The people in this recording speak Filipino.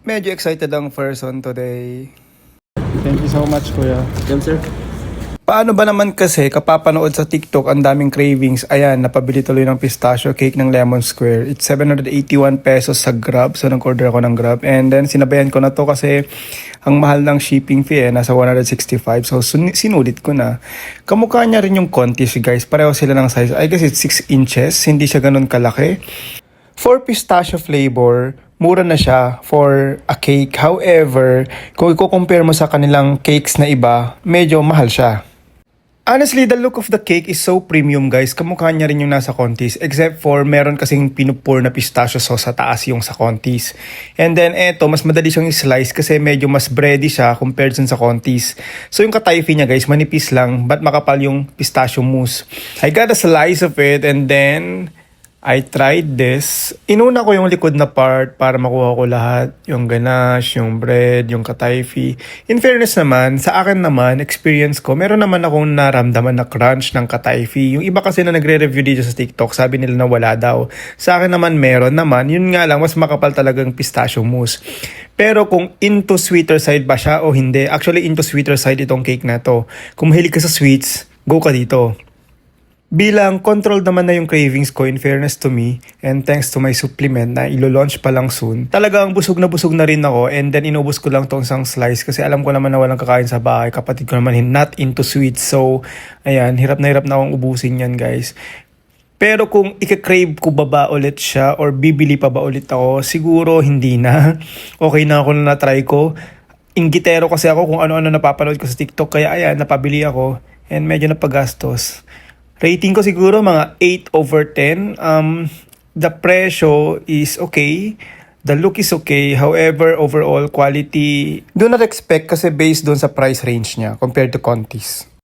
Medyo excited ang person today. Thank you so much, kuya. Yan, sir. Paano ba naman kasi kapapanood sa TikTok ang daming cravings? Ayan, napabili tuloy ng pistachio cake ng Lemon Square. It's 781 pesos sa Grab. So nag-order ako ng Grab. And then sinabayan ko na to kasi ang mahal ng shipping fee nasa 165. So sinulit ko na. Kamukha niya rin yung Contis, guys. Pareho sila ng size. I guess it's 6 inches. Hindi siya ganun kalaki. For pistachio flavor, mura na siya for a cake. However, kung i-compare mo sa kanilang cakes na iba, medyo mahal siya. Honestly, the look of the cake is so premium, guys. Kamukha niya rin yung nasa Contis. Except for meron kasing pinupur na pistachio sauce sa taas yung sa Contis. And then eto, mas madali siyang i-slice kasi medyo mas bready siya compared sa Contis. So yung katayfi niya, guys, manipis lang but makapal yung pistachio mousse. I got a slice of it and then I tried this. Inuna ko yung likod na part para makuha ko lahat. Yung ganache, yung bread, yung katayfi. In fairness naman, sa akin naman, experience ko, meron naman akong naramdaman na crunch ng katayfi. Yung iba kasi na nagre-review dito sa TikTok, sabi nila na wala daw. Sa akin naman, meron naman. Yun nga lang, mas makapal talagang pistachio mousse. Pero kung into sweeter side ba siya o hindi, actually into sweeter side itong cake na to. Kung mahilig ka sa sweets, go ka dito. Bilang controlled naman na yung cravings ko in fairness to me and thanks to my supplement na ilo-launch pa lang soon, talagang busog na rin ako and then inubos ko lang tong isang slice kasi alam ko naman na walang kakain sa bahay. Kapatid ko naman not into sweets. So, ayan, hirap na akong ubusin yan, guys. Pero kung ika-crave ko ba ulit siya or bibili pa ba ulit ako, siguro hindi na. Okay na ako na na-try ko. Inggitero kasi ako kung ano-ano napapanood ko sa TikTok kaya ayan, napabili ako and medyo napagastos. Rating ko siguro mga 8/10. The presyo is okay. The look is okay. However, overall quality, do not expect kasi based doon sa price range niya compared to Contis.